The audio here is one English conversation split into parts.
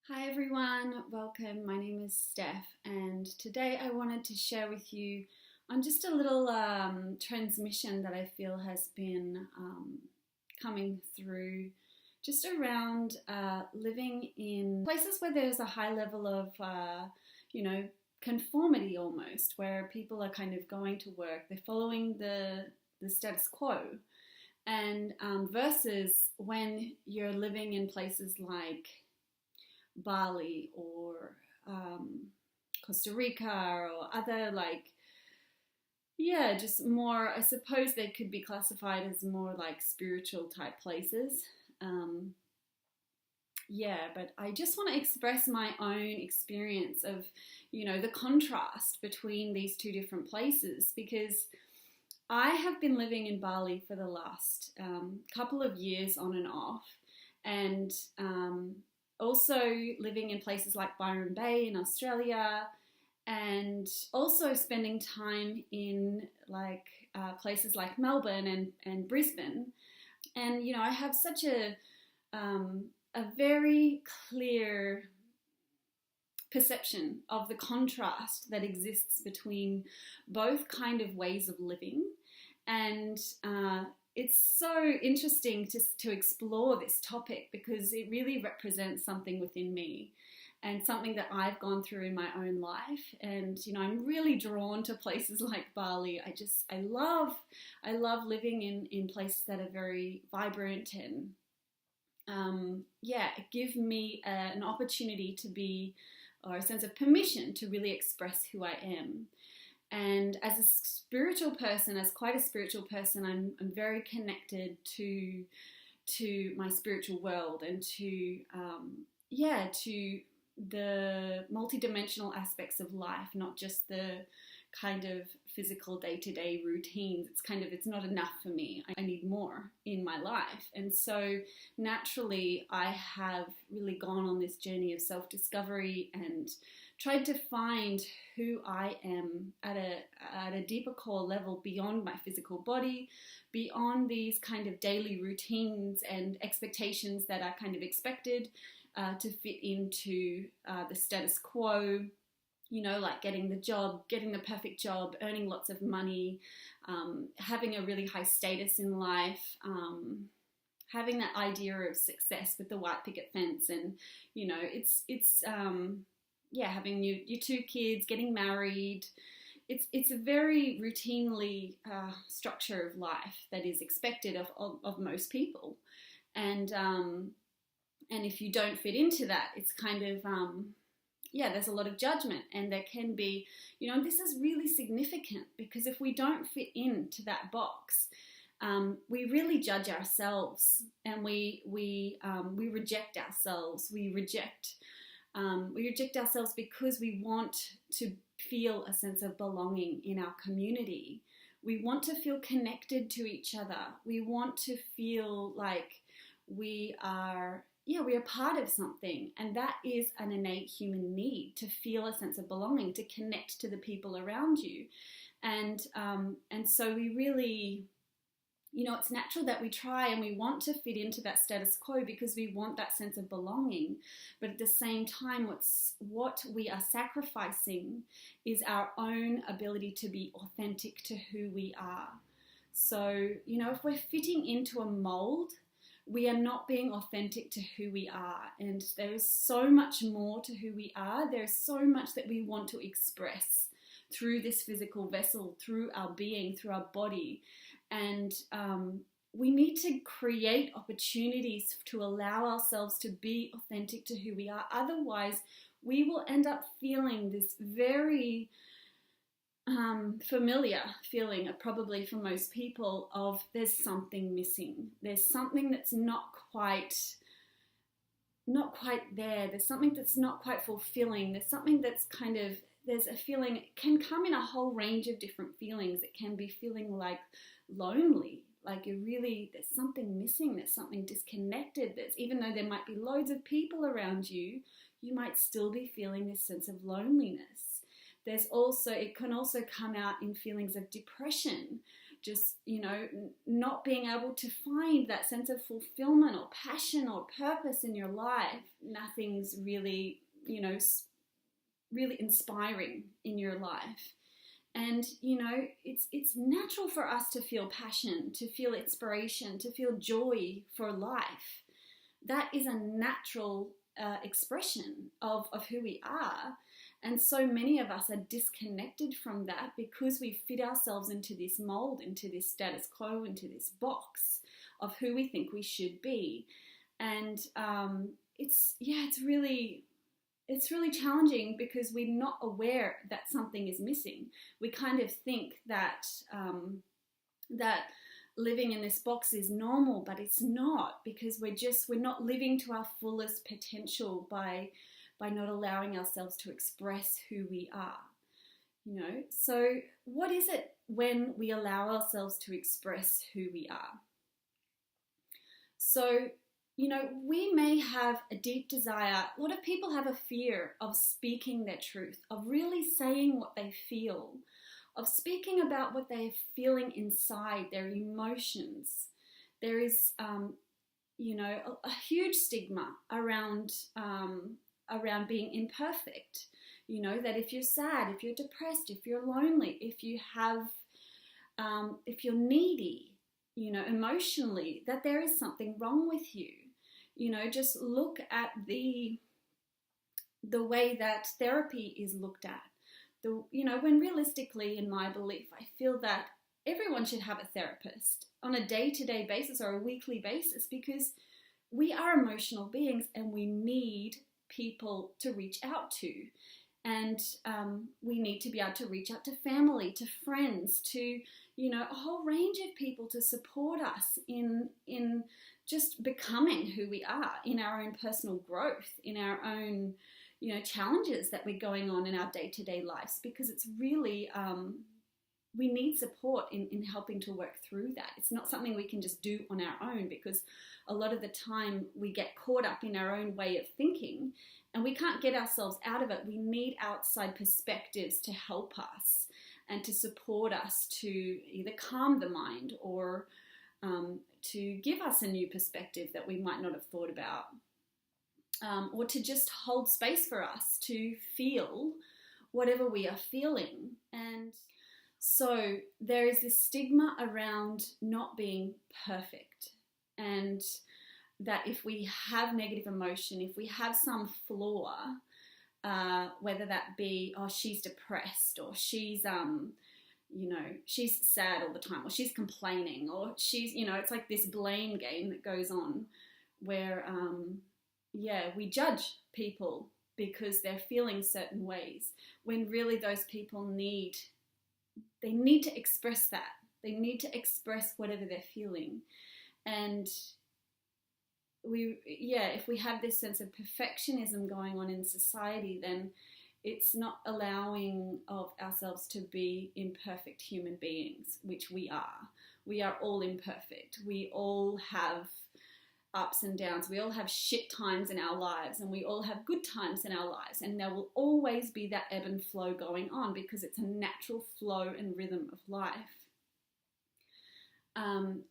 Hi everyone, welcome. My name is Steph, and today I wanted to share with you on just a little transmission that I feel has been coming through just around living in places where there's a high level of, conformity almost, where people are kind of going to work, they're following the status quo, and versus when you're living in places like Bali or Costa Rica or other just more, I suppose they could be classified as more like spiritual type places. But I just want to express my own experience of, the contrast between these two different places, because I have been living in Bali for the last couple of years on and off, and also living in places like Byron Bay in Australia, and also spending time in places like Melbourne and Brisbane. And I have such a very clear perception of the contrast that exists between both kind of ways of living. And it's so interesting to explore this topic, because it really represents something within me and something that I've gone through in my own life. And I'm really drawn to places like Bali. I love living in places that are very vibrant and give me an opportunity to be, or a sense of permission to really express who I am. And as a spiritual person, as quite a spiritual person, I'm very connected to my spiritual world, and to the multidimensional aspects of life, not just the kind of physical day-to-day routines. It's not enough for me. I need more in my life. And so naturally, I have really gone on this journey of self-discovery and tried to find who I am at a deeper core level, beyond my physical body, beyond these kind of daily routines and expectations that are kind of expected to fit into the status quo. Like getting the perfect job, earning lots of money, having a really high status in life, having that idea of success with the white picket fence, and having your two kids, getting married. It's a very routinely structure of life that is expected of most people, and if you don't fit into that, it's kind of there's a lot of judgment, and there can be, this is really significant, because if we don't fit into that box, we really judge ourselves, and we reject ourselves. We reject ourselves because we want to feel a sense of belonging in our community. We want to feel connected to each other. We want to feel like we are part of something, and that is an innate human need, to feel a sense of belonging, to connect to the people around you, and so we really, it's natural that we try and we want to fit into that status quo, because we want that sense of belonging. But at the same time, what we are sacrificing is our own ability to be authentic to who we are. So, if we're fitting into a mold, we are not being authentic to who we are. And there is so much more to who we are. There's so much that we want to express through this physical vessel, through our being, through our body. And we need to create opportunities to allow ourselves to be authentic to who we are. Otherwise, we will end up feeling this very familiar feeling, probably for most people, of there's something missing. There's something that's not quite there. There's something that's not quite fulfilling. There's something that's there's a feeling. It can come in a whole range of different feelings. It can be feeling like lonely, like there's something missing. There's something disconnected. Even though there might be loads of people around you, you might still be feeling this sense of loneliness. It can also come out in feelings of depression. just, not being able to find that sense of fulfillment or passion or purpose in your life. Nothing's really, really inspiring in your life. And, it's natural for us to feel passion, to feel inspiration, to feel joy for life. That is a natural expression of who we are. And so many of us are disconnected from that because we fit ourselves into this mold, into this status quo, into this box of who we think we should be. And it's really challenging because we're not aware that something is missing. We kind of think that that living in this box is normal, but it's not, because we're not living to our fullest potential by not allowing ourselves to express who we are. So what is it when we allow ourselves to express who we are? So, we may have a deep desire. A lot of people have a fear of speaking their truth, of really saying what they feel, of speaking about what they're feeling inside, their emotions. There is, a huge stigma around being imperfect. That if you're sad, if you're depressed, if you're lonely, if you're needy, emotionally, that there is something wrong with you. Just look at the way that therapy is looked at. When realistically, in my belief, I feel that everyone should have a therapist on a day-to-day basis or a weekly basis, because we are emotional beings and we need people to reach out to. And we need to be able to reach out to family, to friends, to, a whole range of people to support us in just becoming who we are, in our own personal growth, in our own, challenges that we're going on in our day-to-day lives, because it's really, we need support in helping to work through that. It's not something we can just do on our own, because a lot of the time we get caught up in our own way of thinking and we can't get ourselves out of it. We need outside perspectives to help us and to support us to either calm the mind or to give us a new perspective that we might not have thought about, or to just hold space for us to feel whatever we are feeling. And so there is this stigma around not being perfect, and that if we have negative emotion, if we have some flaw, whether that be, she's depressed, or she's she's sad all the time, or she's complaining, or she's, it's like this blame game that goes on where, we judge people because they're feeling certain ways, when really those people need to express that. They need to express whatever they're feeling. And if we have this sense of perfectionism going on in society, then it's not allowing of ourselves to be imperfect human beings, which we are. We are all imperfect. We all have ups and downs. We all have shit times in our lives, and we all have good times in our lives. And there will always be that ebb and flow going on, because it's a natural flow and rhythm of life.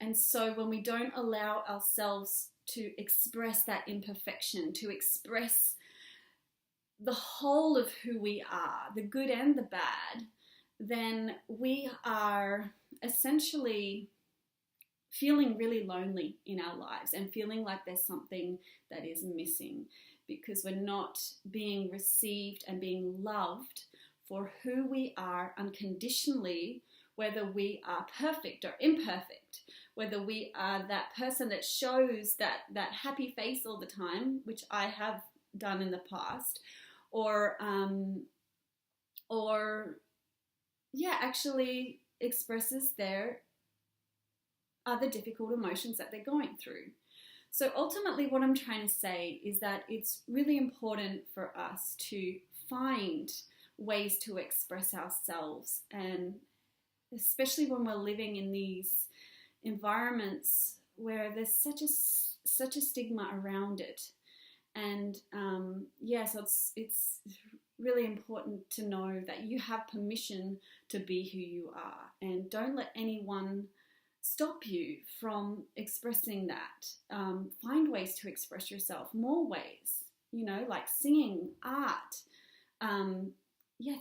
And so when we don't allow ourselves to express that imperfection, to express the whole of who we are, the good and the bad, then we are essentially feeling really lonely in our lives and feeling like there's something that is missing, because we're not being received and being loved for who we are unconditionally, whether we are perfect or imperfect, whether we are that person that shows that happy face all the time, which I have done in the past, or actually expresses their other difficult emotions that they're going through. So ultimately what I'm trying to say is that it's really important for us to find ways to express ourselves, and especially when we're living in these environments where there's such a stigma around it. And so it's really important to know that you have permission to be who you are, and don't let anyone stop you from expressing that. Find ways to express yourself, more ways, like singing, art,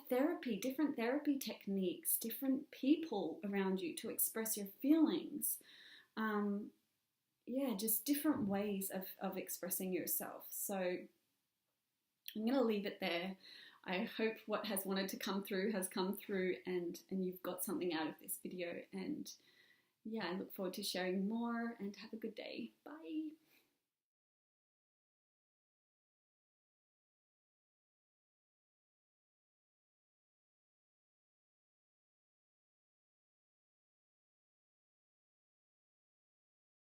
therapy, different therapy techniques, different people around you to express your feelings. Just different ways of expressing yourself. So I'm going to leave it there. I hope what has wanted to come through has come through, and you've got something out of this video. And I look forward to sharing more, and have a good day. Bye.